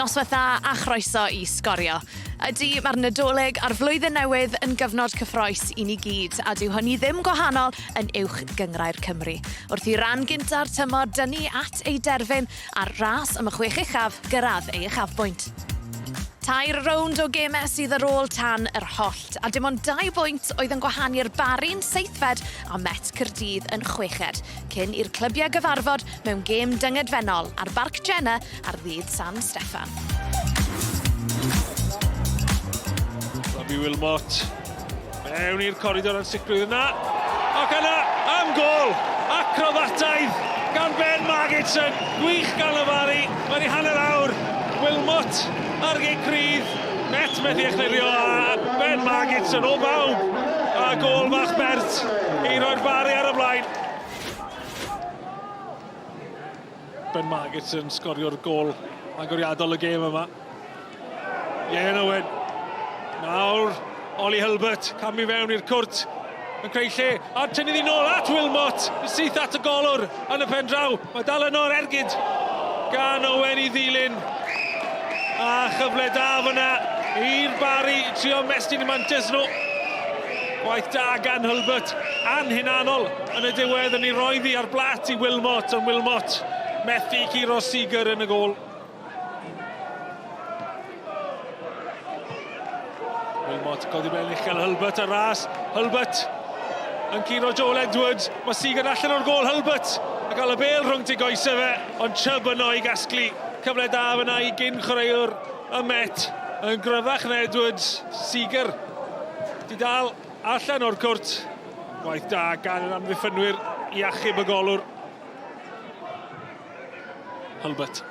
Noswaith dda a chroeso I Sgorio. Ydy, mae'r Nadolig a'r flwyddyn newydd yn gyfnod cyffroes I ni gyd, a dyw hynny ddim gwahanol yn uwch gyngrau'r Cymru. Wrth I ran gynta'r tymor dynnu at ei derfyn a'r ras am y 6 uchaf gyrraedd ei uchafbwynt. 2 rownd o gemau sydd ar ôl tan yr hollt, a dim ond 2 bwynt oedd yn gwahanu'r Bari'n 7fed a Met Caerdydd yn 6ed, cyn i'r clybiau gyfarfod mewn gêm dyngedfennol ar Barc Jenna ar ddydd San Steffan. Robbie Wilmot, mewn i'r coridor yn sicrwydd yna, ac yna am gol, acrobataidd gan Ben Magidson, gwych gan y Bari, mae'n I hanner awr, Wilmot ar gei crydd, Met methu echlirio a Ben Magidson o bawb, a gol fach bert I roi'r Bari ar y blaen. Ben Magidson sgorio'r gol agoriadol y gêm yma. Ien Owen. Nawr, Oli Hilbert, camu fewn i'r cwrt, yn creu lle, a tynnu ddi nôl at Wilmot, syth at y golwr yn y pen draw. Mae dal yn o'r ergyd gan Owen I ddilyn. A chyfle da fyna i'r Bari trio mestyn I mantes nhw. Gwaith da gan Hilbert, anhunanol yn y diwedd yn I roeddi ar blat I Wilmot, ond Wilmot methu curo Seager yn y gol. Wilmot godi mewn uchel Hilbert ar ras. Hilbert yn curo Joel Edwards. Mae Seager allan o'r gol Hilbert. A gael y bel rhwng ti goesau fe, ond Chubb yno I gasglu. Cyfle da fyna I gyn chwaraewr y Met. Yn gryfach na Edwards. Seager di dal allan o'r cwrt. Gwaith da gan yr amddiffynwyr I achub y golwr. Hilbert.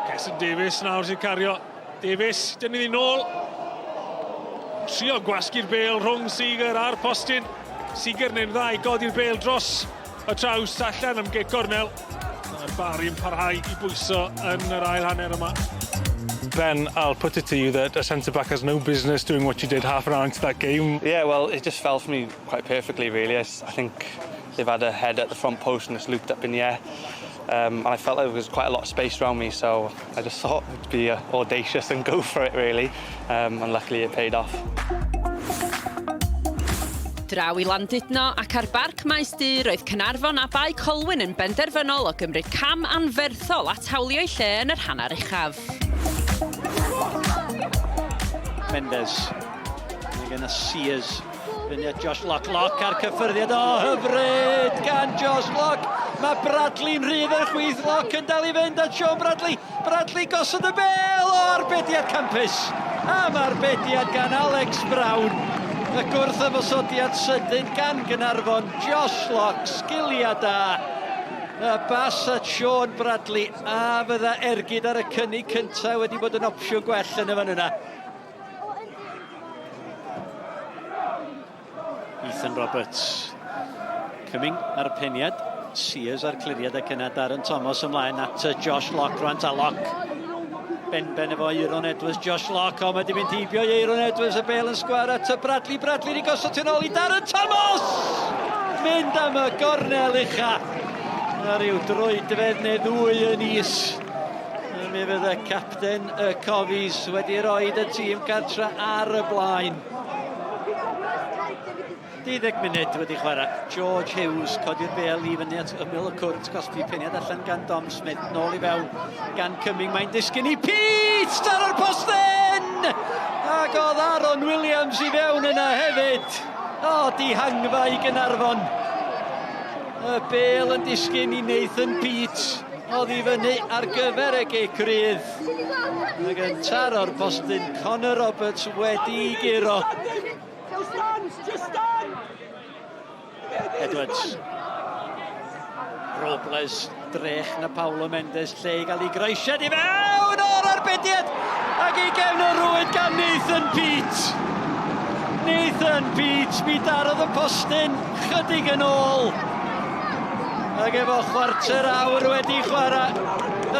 Kesson Davies nawr sy'n cario. Davies, dyn ni nôl. Trio gwasgu'r bel rhwng Seager a'r postyn. Seager neu'n dda I godi'r bel dros y traws allan am Gate Cornell. Mae'r Bari yn parhau I bwyso yn yr ail hanner yma. Ben, I'll put it to you that a centre-back has no business doing what you did half an hour into that game. Yeah, well, it just fell for me quite perfectly, really. I think they've had a head at the front post and it's looped up in the air. And I felt like there was quite a lot of space around me, so I just thought it'd be audacious and go for it, really. And luckily it paid off. Draw I Landudno ac ar Barc Maes Du roedd Caernarfon a Bai Colwyn yn benderfynol o gymryd cam anferthol at hawlio'i lle yn yr hanner uchaf. Mendes. Mae gen y Sears. Fyny Josh Lock ar cyffyrddiad o hyfryd gan Josh Lock. Mae Bradley'n rhydd yr chwith Lock yn dal I fynd at Sean Bradley. Bradley gosod y bel o arbediad campus. A mae arbediad gan Alex Brown. Y gwrth ymosodiad sydyn gan Caernarfon. Josh Lock, sgiliau da. Y bas at Sean Bradley. A fydda ergyd ar y cynnig cyntaf wedi bod yn opsiwn gwell yn y fan yna. Ethan Roberts. Cyming ar y peniad. Sears ar cliriad ac yna Darren Thomas ymlaen at Josh Lock rwan ta Lock. Ben efo Aaron Edwards, Josh Lock, o mae di mynd hibio Aaron Edwards, y bel yn sgwar at Bradley di gosod yn ôl I Darren Thomas! Mynd am y gornel ucha. A ryw droedfedd neu ddwy yn is. Mi fydd y capten y Cofis wedi roed y tîm cartra ar y blaen. 12 munud wedi chwarae. George Hughes codi'r bel I fyny at ymyl y cwrt, gosbi peniad allan gan Dom Smith, nôl I fewn gan Cyming, mae'n disgyn I Pete ar yr posten! Ac oedd Aaron Williams I fewn yna hefyd. O, dihangfa I Caernarfon. Y bel yn disgyn I Nathan Pete. Oedd I fyny ar gyfer y geicrydd. Ac yn taro'r postyn, Connor Roberts wedi giro. Edwards. Robles, drech na Paulo Mendes, lle I gael I groesiad I fewn o'r arbediad ac I gefn y rwyd gan Nathan Pete. Nathan Pete, mi darodd y postyn chydig yn ôl. Ac efo chwarter awr wedi chwarae,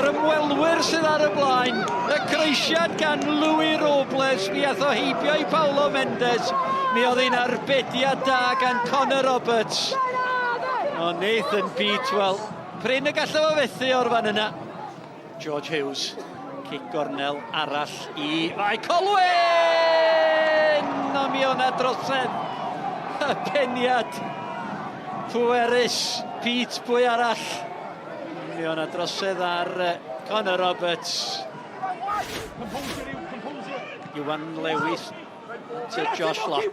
yr ymwelwyr sydd ar y blaen, y croesiad gan Louis Robles, mi ath o heibio I Paulo Mendes. Mi oedd hi'n arbediad da gan Connor Roberts. O Nathan Pete, wel, Pryn y gallu fo fethu o'r fan yna. George Hughes, cic gornel arall I Fai Colwyn! O mi o'na drosedd. Y Pennod. Pwerus, Pete, pwy arall? Mi o'na drosedd ar Conor Roberts. Iwan Lewis to Josh Lock.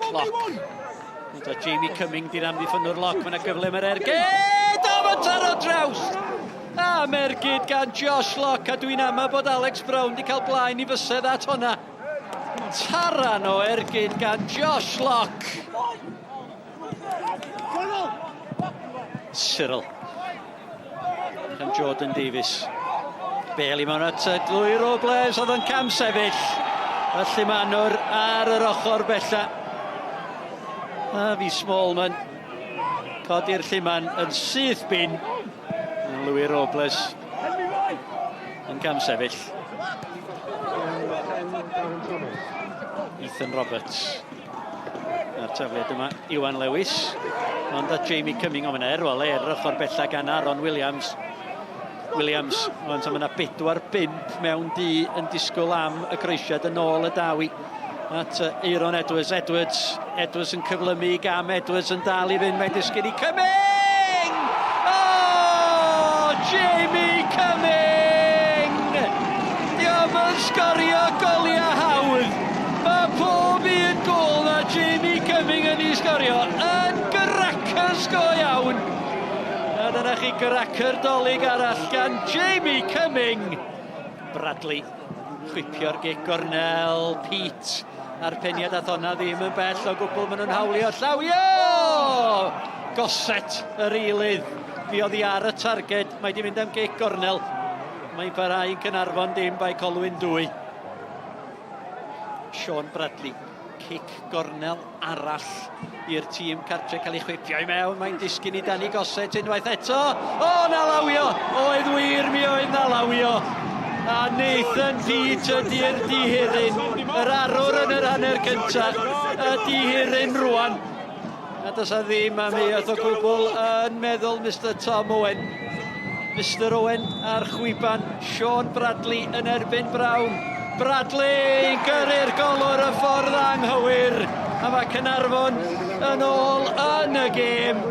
Ond Jamie Cumming di'n amddiffynwr Lock. Mae'na gyfle mae'r ergyd. O, mae'n taro draws! A mergyd gan Josh Lock. A dwi'n ama bod Alex Brown di cael blaen I fysedd at hwnna. Taran o ergyd gan Josh Lock. Cyril. Gan Jordan Davies. Beli mewn at Louis Robles. Oedd yn cam sefyll. Y Llymanwr ar yr ochr bella. A fi Smallman. Codi'r Llyman yn syth bin. Louis Robles. Yn cam sefyll. Ethan Roberts. A'r tafliad yma, Iwan Lewis. Ond a Jamie Cumming o fyna erwol yr ochr bella gan Aaron Williams. Ond yma 4-5 mewn di yn disgwyl am y greisiad yn ôl y dawi. At Aaron Edwards. Edwards yn cyflymu gam Edwards yn dal I fynd. Mae'n disgyn I Cumming! Oh! Jamie Cumming! Diolch yn sgorio goliau hawdd. Mae pob un gol na Jamie Cumming yn ei sgorio. Yn gracers go iawn. A dyna chi gracer dolyg arall gan Jamie Cumming. Bradley. Chwipio'r gic gornel. Pete. A'r Pennod ath honna ddim yn bell o gwbl. Maen nhw'n hawlio llawio! Goset yr eilydd. Fi oedd I ar y targed. Mae di mynd am gic gornel. Mae'n parhau yn Cynarfon dim bai Colwyn 2. Sean Bradley. Cic gornel arall i'r tîm cartre cael ei chwipio I mewn. Mae'n disgyn I Danny Goset unwaith eto. O, na lawio! Oedd wir mi oedd na lawio. A Nathan Pete ydy'r dihiryn. Yr arwr yn yr hanner cyntaf. Y dihiryn rwan. A does a ddim am ei oedd o gwbl yn meddwl Mr Tom Owen. Mr Owen ar chwiban. Sean Bradley yn erbyn Brown. Bradley gyrru'r golwr y ffordd anghywir. A mae Cynarfon yn ôl yn y gêm.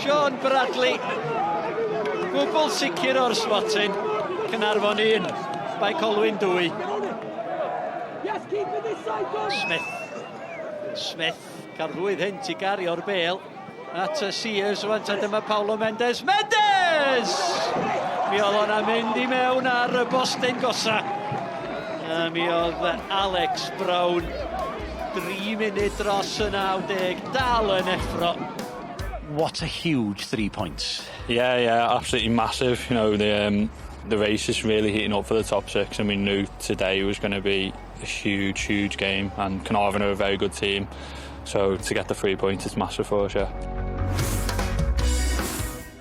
Sean Bradley. Gwbl sicr o'r sbotyn. Cynarfon 1, bai Colwyn 2. Smith, carfwydd hyn I gario'r bêl. At y Sears, wan ta dyma Paulo Mendes. Mi oedd hwnna mynd I mewn ar y bostyn gosa. A mi oedd Alex Brown 3 munud dros y 90, dal yn effro. What a huge 3 points. Yeah, absolutely massive. You know, the race is really heating up for the top 6, and we knew today was going to be a huge game, and Carnarvon are a very good team, so to get the 3 points is massive for us, yeah.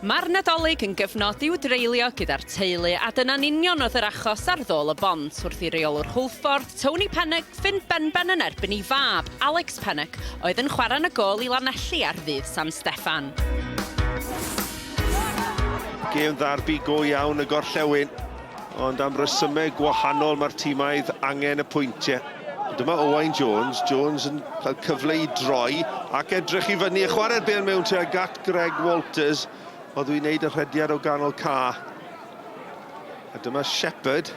Mae'r Nadolig yn gyfnod i'w dreulio gyda'r teulu a dyna'n union oedd yr achos ar ddôl y bont wrth I reolwr Hwlffordd, Tony Pennod, Finn Benben yn erbyn I fab, Alex Pennod, oedd yn chwarae'n y gol I lanelli ar ddydd San Steffan. Gêm ddarbu go iawn y gorllewin, ond am resymau gwahanol mae'r tîmaidd angen y pwyntiau. Dyma Owain Jones yn cael cyfle I droi ac edrych I fyny chwarae'r bêl mewn tuag at Greg Walters, oedd dwi'n neud y rhediad o ganol ca. A dyma Shepherd.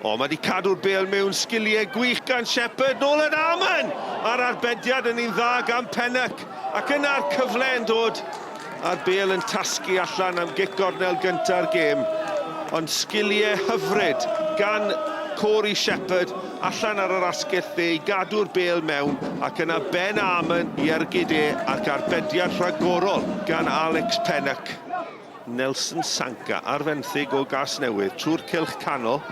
O, mae di cadw'r bêl mewn sgiliau gwych gan Shepherd. Nôl yn Aman! A'r arbediad yn un dda gan Pennod. Ac yna'r cyfle yn dod. A'r bêl yn tasgu allan am gic gornel gynta'r gêm. Ond sgiliau hyfryd gan Corey Shepherd allan ar yr asgell dde I gadw'r bêl mewn ac yna Ben Arman I ergyd ac arbediad rhagorol gan Alex Pennod. Nelson Sanka ar fenthyg o gas newydd trwy'r cylch canol.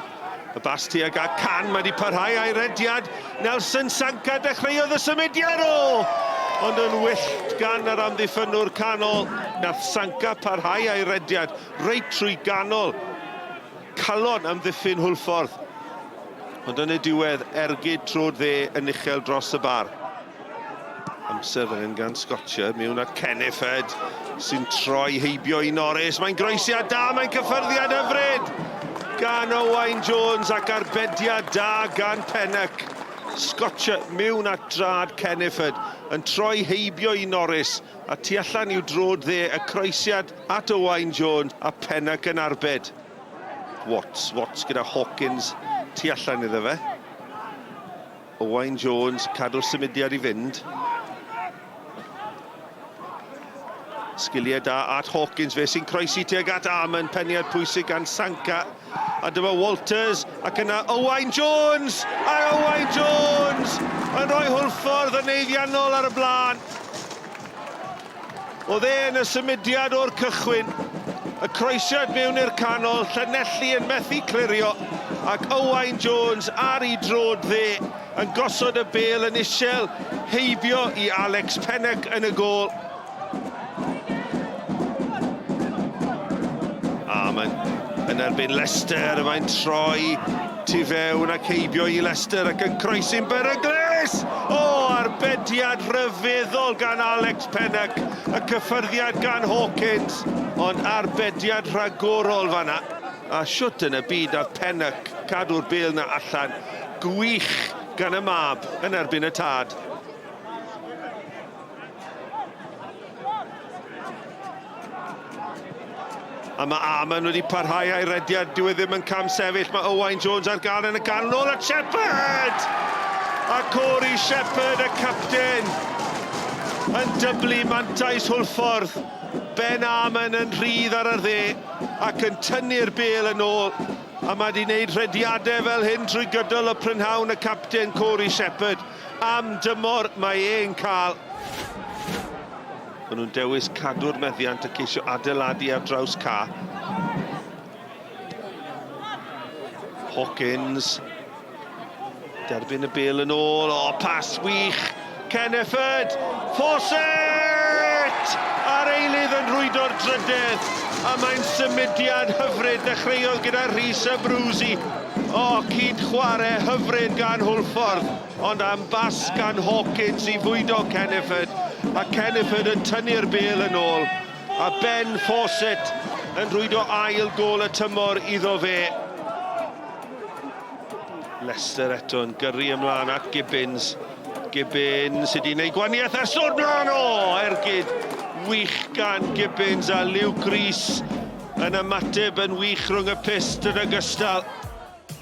Y bas tuag at can, mae di parhau a'i rediad. Nelson Sanka dechreuodd y symudiad ond yn wyllt gan yr amddiffynwr canol. Nath Sanka parhau a'i rediad reit trwy ganol. Calon amddiffyn Hwlffordd. Ond yn y diwedd ergyd trwy'r dde yn uchel dros y bar. Amser fan hyn gan Sgorio, mewn at Kenneth sy'n troi heibio i Norris. Mae'n groesiad da, mae'n cyffyrddiad hyfryd gan Owain Jones ac arbediad da gan Pennod. Sgorio mewn at drad Kenneth yn troi heibio i Norris a tu allan i'w drod dde y croesiad at Owain Jones a Pennod yn arbed. Watts gyda Hawkins tu allan iddo fe. Owain Jones cadw'r symudiad i fynd. Sgiliau da at Hawkins fe sy'n croesi tuag at Amon, penniad pwysig gan Sanka. A dyma Walters ac yna Owain Jones! A Owain Jones yn rhoi hwlffordd yn eiddiannol ar y blaen. Oedd yn y symudiad o'r cychwyn. Y croesiad mewn i'r canol, Llanelli yn methu clirio ac Owain Jones ar ei drod dde yn gosod y bêl yn isel heibio i Alex Pennod yn y gôl. Amon yn erbyn Leicester, mae'n troi tu fewn ac heibio i Leicester ac yn croesi'n beryglus! Arbediad rhyfeddol gan Alex Pennod, y cyffyrddiad gan Hawkins, ond arbediad rhagorol fanna. A siwt yn y byd a Pennod cadw'r bêl na allan, gwych gan y mab yn erbyn y tad. A mae Amon wedi parhau a'i rediad, dyw e ddim yn cam sefyll. Mae Owain Jones ar gael yn y canol a Shepherd! A Corey Shepherd, y capten, yn dyblu mantais hwlffordd. Ben Amon yn rhydd ar y dde ac yn tynnu'r bêl yn ôl. A mae wedi gwneud rediadau fel hyn drwy gydol y prynhawn y capten Corey Shepherd. Am dymor mae e'n cael. Maen nhw'n dewis cadw'r meddiant ac eisiau adeiladu ar draws ca. Hawkins. Derbyn y bêl yn ôl. Pas wych. Kenneth. Fawcett! A'r eilydd yn rhwydo'r drydydd. A mae'n symudiad hyfryd dechreuodd gyda Rhys y Brwsi. Cyd chwarae hyfryd gan Hwlffordd. Ond am bas gan Hawkins i fwydo Kenneth. A Kenneth yn tynnu'r bêl yn ôl. A Ben Fawcett yn rhwydo ail gôl y tymor iddo fe. Leicester eto yn gyrru ymlaen at Gibbons. Gibbons wedi gwneud gwaniaeth ar sôn mlaen ergyd wych gan Gibbons a Luke Rhys yn ymateb yn wych rhwng y pist yn ogystal.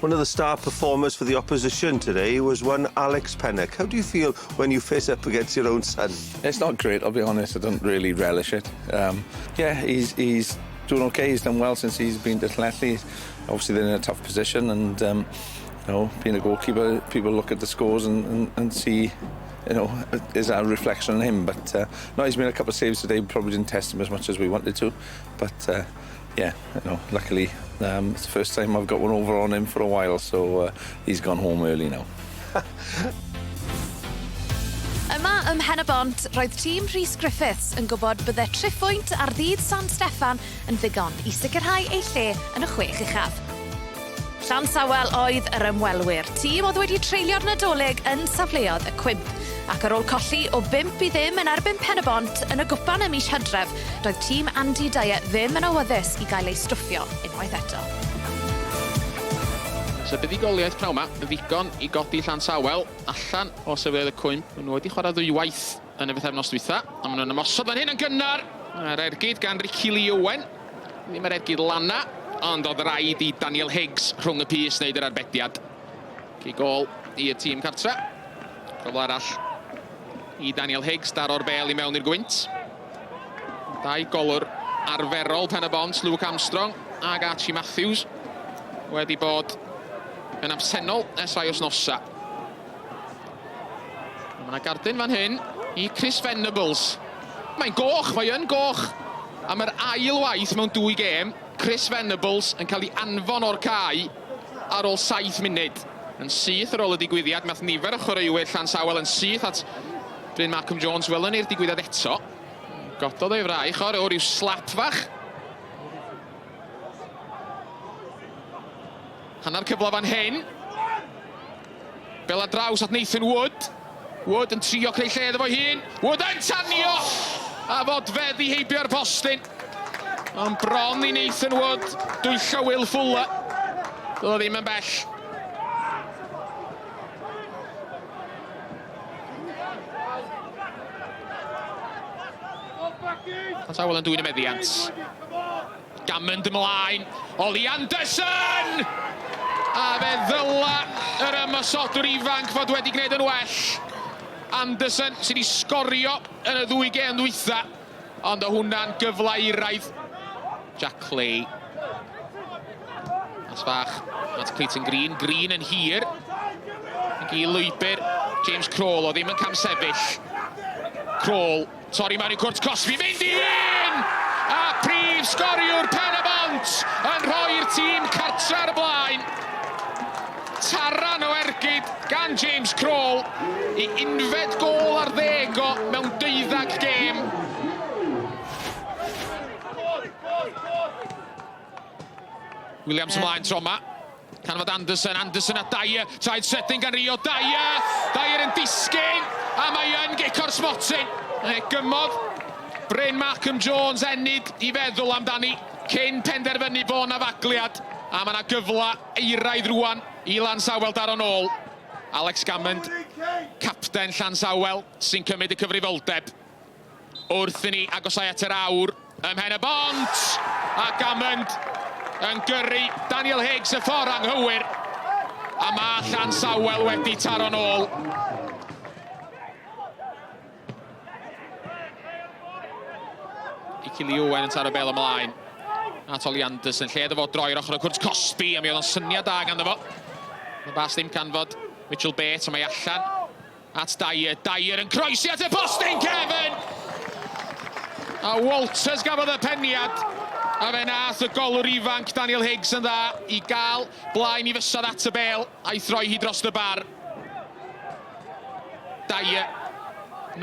One of the star performers for the opposition today was one Alex Pennod. How do you feel when you face up against your own son? It's not great, I'll be honest. I don't really relish it. Yeah, he's doing okay. He's done well since he's been to Llanelli. Obviously, they're in a tough position, and you know, being a goalkeeper, people look at the scores and see, you know, is that a reflection on him? But no, he's made a couple of saves today. We probably didn't test him as much as we wanted to, but. Yeah, you know, luckily it's the first time I've got one over on him for a while, so he's gone home early now. Yma ym Mhenabont, roedd tîm Rhys Griffiths yn gwybod bydde triphwynt ar ddydd San Steffan yn ddigon i sicrhau ei lle yn y chwech uchaf. Llansawel oedd yr ymwelwyr, tîm oedd wedi treulio'r Nadolig yn safleodd y cwmp, ac ar ôl colli o 5 i 0 yn erbyn Pennod yn y gwpan ym mis Hydref, doedd tîm Andy Dyer ddim yn awyddus i gael ei stwffio unwaith eto. So buddigoliaeth pnawn yma, ddigon i godi Llansawel allan o sefydd y cwmp. Maen nhw wedi chwarae ddwywaith yn y bythefnos dwytha, a maen nhw'n ymosod fan hyn yn gynnar. Yr ergyd gan Ricky Lee Owen, ddim yr ergyd Lana, ond oedd rhaid i Daniel Higgs rhwng y pys wneud yr arbediad. Cy gol i'r tîm cartre. Cyfle arall i Daniel Higgs daro'r bêl i mewn i'r gwynt. Dau golwr arferol Pennod, Luke Armstrong ag Archie Matthews wedi bod yn absennol ers rai wthnosa. Mae yna gardyn fan hyn i Chris Venables. Mae'n goch, mae yn goch. Am yr ail waith mewn 2 gêm, Chris Venables yn cael ei anfon o'r cae ar ôl 7 munud. Yn syth ar ôl y digwyddiad, math nifer y chwaraewyr Llansawel yn syth at Bryn Malcolm Jones wel yn i'r digwyddiad eto. Gododd ei fraich o ryw slap fach. Hanner cyfle fan hyn. Bela draws at Nathan Wood. Wood yn trio creu lle iddo fo hun. Wood yn tanio. A fod feddi heibio'r postyn. Ond bron i Nathan Wood. Dwyllo Will Fuller. Doedd o ddim yn bell. Tawel yn dwy'n y meddiant. Gammond ymlaen. Oli Anderson! A fe ddyla yr ymysodwr ifanc fod wedi gwneud yn well. Anderson sydd wedi sgorio yn y ddwy gêm ddwytha. Ond o hwnna'n gyfle i raidd. Jack Clay. As fach at Clayton Green. Green yn hir. I lwybr James Crawl o ddim yn cam sefyll. Crawl. Torri mewn i cwrt Cosby. Fynd i un! A prif sgoriwr Pennod yn rhoi'r tîm cartra ar y blaen. Taran o ergyd gan James Crawl i unfed gol ar 10 mewn 12 gêm. Williams ymlaen tro yma. Canfod Anderson, Anderson a Dyer. Traed setting gan Rio Dyer. Dyer yn disgyn. A mae yn gico'r smoting. Gymodd Bryn Malcolm Jones enid i feddwl amdani cyn penderfynu bo' na fagliad. A mae yna gyfle eiraidd rwan i Lansawel daro nôl. Alex Gammond, capten Llansawel, sy'n cymryd y cyfrifoldeb. Wrth i ni agosau at yr awr ym Mhen y Bont. A Gammond yn gyrru Daniel Higgs y ffordd anghywir. A mae Llansawel wedi taro nôl. Cili Owen yn taro bel ymlaen. A Oli Anderson, lle iddo fo droi'r ochr o cwrt Cosby, a mi oedd o'n syniad da ganddo fo. Mae bas ddim canfod Mitchell Bates, a mae allan at Dyer. Dyer yn croesi at y postyn, Kevin! A Walters gafodd y peniad. A fe nath y golwr ifanc Daniel Higgs yn dda i gael blaen i fysod at y bel a'i throi hi dros y bar. Dyer,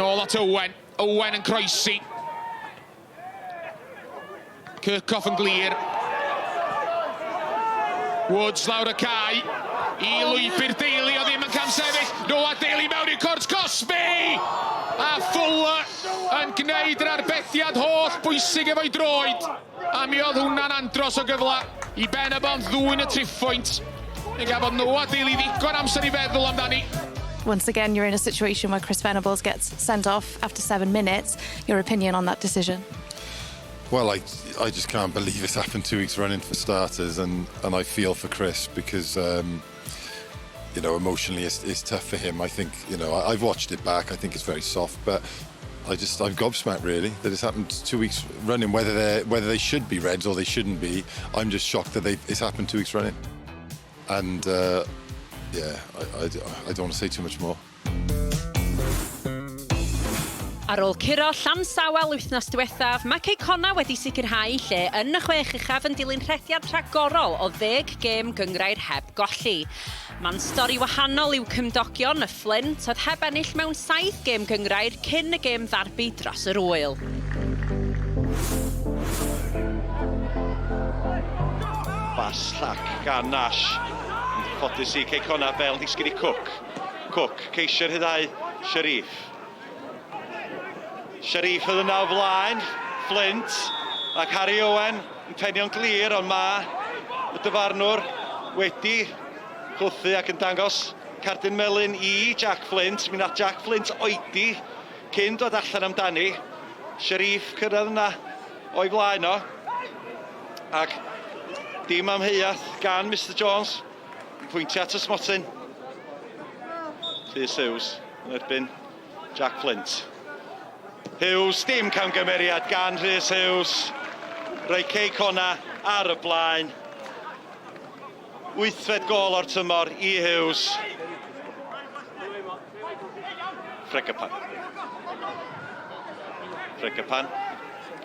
nôl at Owen. Owen yn croesi. Kirkhoff yn glir. Woods lawr y cae. I lwybr Daly o ddim yn cam sefyll. Noah Daly mewn i cwrt Cosby! A Fuller yn gwneud yr arbediad holl bwysig efo'i droed. A mi oedd hwnna'n andros o gyfle i Ben y Bont ddwyn y triffwynt. Fe gafodd Noah Daly ddigon amser i feddwl amdani. Once again, you're in a situation where Chris Venables gets sent off after 7 minutes. Your opinion on that decision? Well, I just can't believe it's happened 2 weeks running for starters, and I feel for Chris because, you know, emotionally it's tough for him. I think, you know, I've watched it back. I think it's very soft, but I'm gobsmacked really that it's happened 2 weeks running. Whether they should be Reds or they shouldn't be, I'm just shocked that it's happened 2 weeks running. And yeah, I don't want to say too much more. Ar ôl curo Llansawel wythnos diwethaf, mae Ceicona wedi sicrhau lle yn y 6 uchaf yn dilyn rhediad rhagorol o 10 gêm gyngrair heb golli. Mae'n stori wahanol i'w cymdogion y Flint oedd heb ennill mewn 7 gêm gyngrair cyn y gêm ddarbu dros yr wyl. Bas llac gan Nash. Yn ffodus i Ceicona fel disgyn i Cook. Cook, ceisio rhyddau Sharif. Sharif oedd yna o flaen, Flint, ac Harry Owen yn penio'n glir, ond ma y dyfarnwr wedi chwthu ac yn dangos cardyn melyn i Jack Flint. Mi nath Jack Flint oedi cyn dod allan amdani. Sharif cyrraedd yna o'i flaen o. Ac dim amheuaeth gan Mr Jones yn pwyntio at y smotyn. Rhys Hughes yn erbyn Jack Flint. Hughes, dim camgymeriad gan Rhys Hughes. Rhoi Ceicona ar y blaen. 8fed gol o'r tymor i Hughes. Fregapan. Fregapan.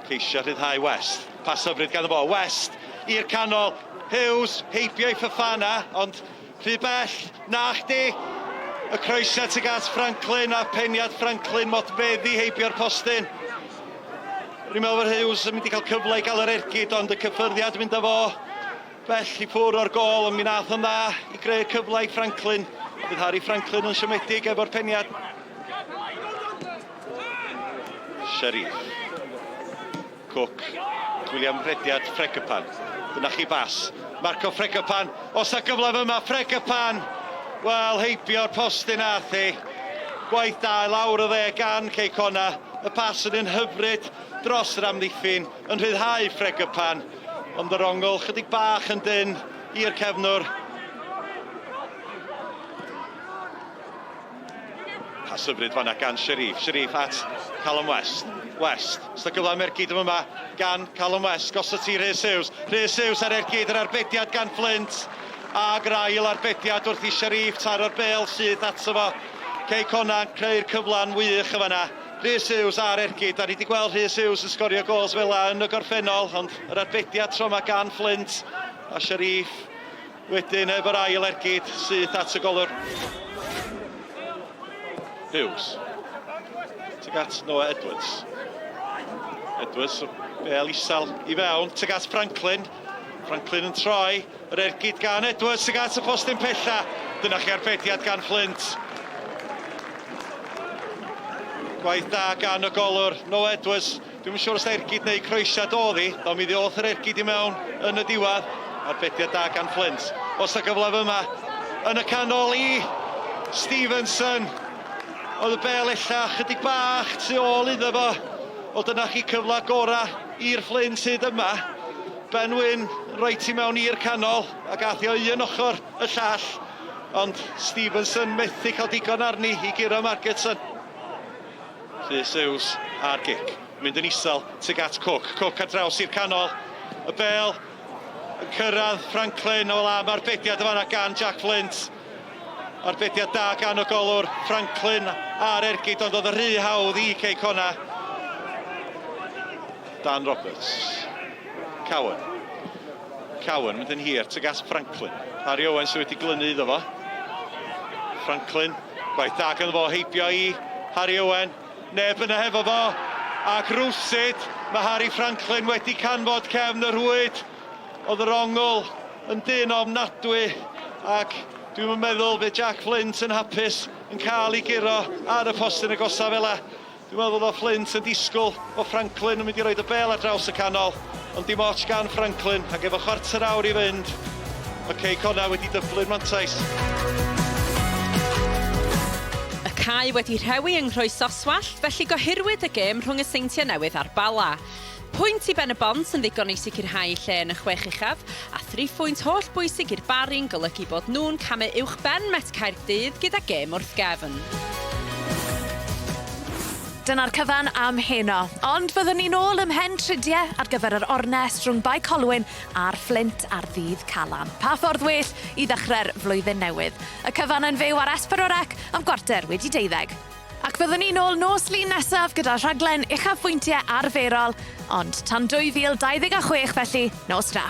Ceisio rhyddhau West. Pas hyfryd gan y bo. West i'r canol. Hughes heibio i Fofana, ond rhy bell. Na chdi. Y croesiad tuag at Franklin a peniad Franklin modfeddi heibio'r postyn. Rwy'n meddwl bod Hughes yn mynd i cael cyfle i gael yr ergyd, ond y cyffyrddiad yn mynd â fo bell i ffwrdd o'r gol, ond mi nath o'n dda i greu cyfle i Franklin. A bydd Harry Franklin yn siomedig efo'r peniad. Sharif. Cook. William Rediad, Fregapan. Dyna chi bas. Marco Fregapan. Os y gyflef yma, Fregapan. Wel, heibio'r postyn ath i. Gwaith da lawr o dde gan Ceicona. Y pas yn hyfryd dros yr amddiffyn. Yn rhyddhau Fregapan. Ond yr ongl chydig bach yn dyn i'r cefnwr. Pas hyfryd fanna gan Sharif. Sharif at Callum West. West. Sta gyfle am ergyd yma gan Callum West. Gosod ti Rhys Hughes. Rhys Hughes ar ergyd yr arbediad gan Flint. A grael arbediad wrth i Sharif taro'r bel sydd ato fo. Ceicona yn creu'r cyflan wych y fanna. Rhys Hughes ar ergyd. A ni wedi gweld Rhys Hughes yn sgorio gols fel yn y gorffennol. Ond yr arbediad tro yma gan Flint. A Sharif wedyn efo'r ail ergyd sydd at y golwr. Hughes. Tuag at Noah Edwards. Edwards, bel isel i fewn. Tuag at Franklin. Franklin yn troi. Yr ergyd gan Edwards. Tuag at y postyn pella. Dyna chi arbediad gan Flint. Gwaith da gan y golwr. Noah Edwards. Dwi'n siŵr os da ergyd neu croesiad oedd hi. Ond mi ddiodd yr ergyd i mewn yn y diwedd. Arbediad da gan Flint. Os y gyflef yma yn y canol i Stevenson. Oedd y bel ella chydig bach tu ôl iddo fo. O dyna chi cyfle gora i'r Flint hyd yma. Ben Wyn reit i mewn i'r canol a gath i o un ochr y llall. Ond Stevenson methu cael digon arni i giro Margetson. Rhys Hughes ar gic. Mynd yn isel tuag at Cook. Cook ar draws i'r canol. Y bel yn cyrraedd Franklin o la arbediad yma gan Jack Flint. Arbediad da gan y golwr Franklin ar ergyd, ond oedd y rhy hawdd i Ceicona. Dan Roberts. Cowan. Cowan mynd yn hir tuag at Franklin. Harry Owen sydd wedi glynu iddo fo. Franklin. Gwaith da gan fo heibio i Harry Owen. Neb yna hefo fo. Ac rwsyd mae Harry Franklin wedi canfod cefn y rwyd. Oedd yr ongl yn dyn ofnadwy. Ac dwi'n meddwl bydd Jack Flint yn hapus yn cael ei giro ar y postyn agosaf fel e. Dwi'n meddwl o Flint yn disgwyl o Franklin yn mynd i roed y bel ar draws y canol. Ond dim ots gan Franklin ac efo chwarter awr i fynd. Mae Ceicona wedi dyblu'r mantais. Y cae wedi rhewi yng Nghrwys Oswallt, felly gohirwyd y gêm rhwng y Seintiau Newydd a'r Bala. Pwynt i ben y bont yn ddigon i sicrhau lle yn y chwech uchaf, a 3 phwynt holl bwysig i'r Bari'n golygu bod nhw'n camu uwch ben Met Caerdydd gyda gêm wrth gefn. Dyna'r cyfan am heno, ond fyddwn ni'n ôl ym mhen tridiau ar gyfer yr ornest rhwng Bai Colwyn a'r Flint ar ddydd Calan. Pa ffordd well i ddechrau'r flwyddyn newydd. Y cyfan yn fyw ar S4C am 4:12. Ac fyddwn ni'n ôl nos Lun nesaf gyda rhaglen uchafbwyntiau arferol, ond tan 2026 felly, nos tra.